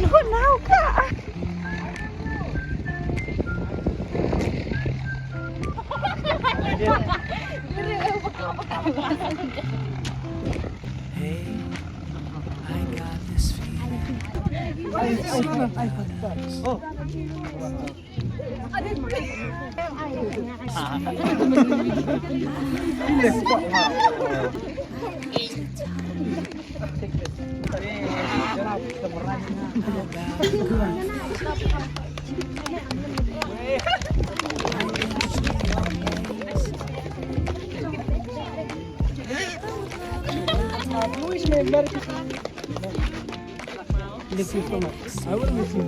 Punaw ka. Hey, I got this feeling. Oh. Miss you so much. I will miss you.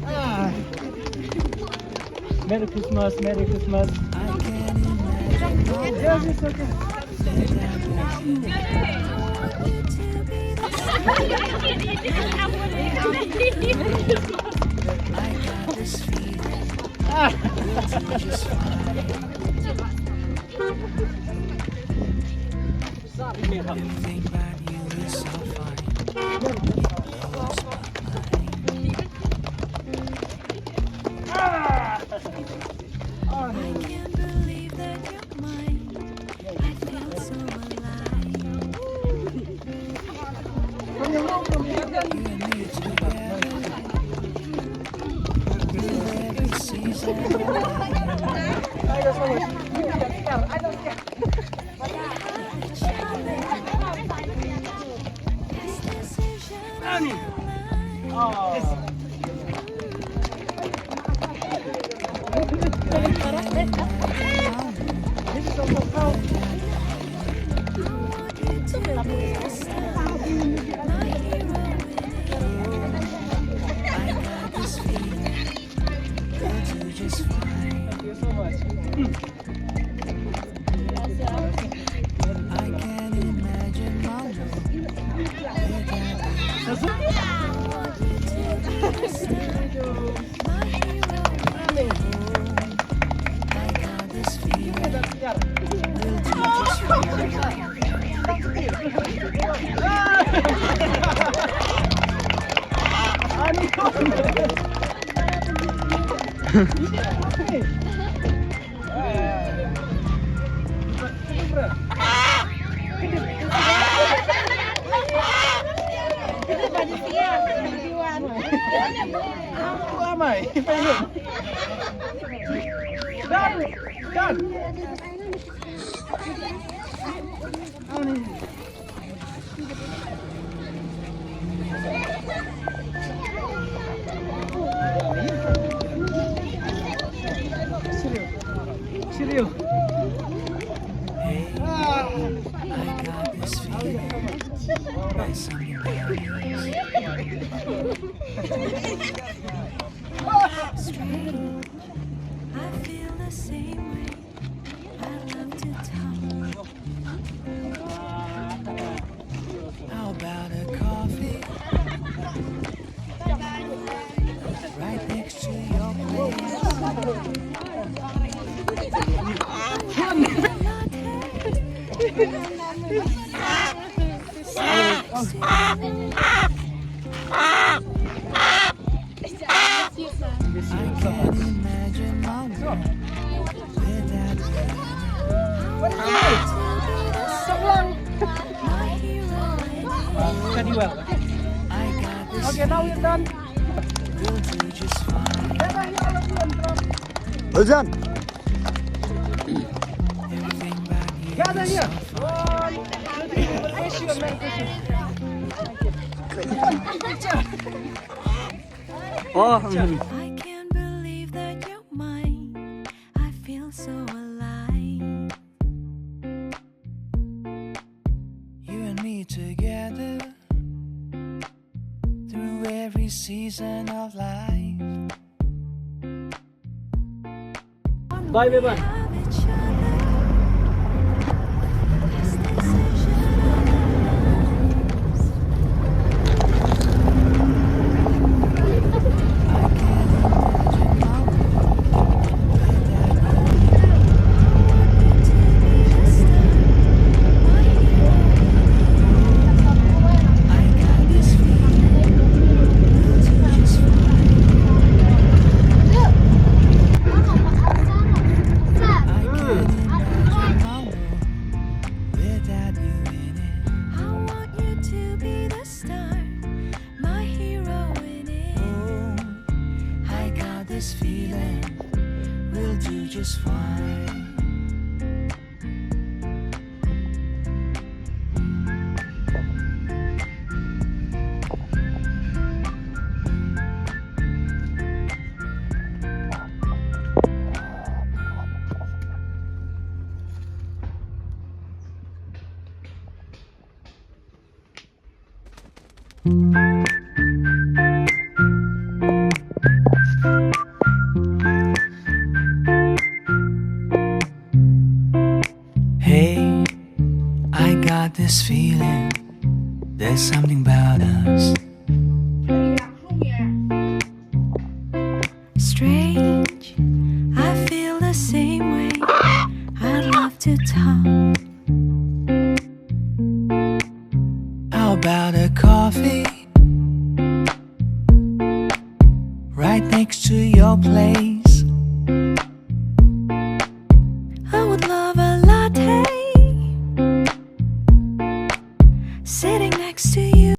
Ah. Merry Christmas, Merry Christmas. Yes, it's okay. Everything about you is so fine. It blows my mind. I can't believe that you're mine. I feel so alive. You and me together. Through every season of Hey, I got this feeling. Nice on your Strange, I feel the same way. I'd love to talk. How about a coffee? Right next to your place. I can't imagine my world without you. I got this. Okay, now we're done. We'll do just fine. Ozan. Everything about you Gather is here. so fine. Wish you a Merry Christmas. Oh, I can't believe that you're mine. I feel so alive. You and me together through every season of life. Bye, everyone. Love each other. This decision. I just fine. Hey, I got this feeling there's something about us. Strange, I feel the same way. I'd love to talk. How about a coffee right next to your place?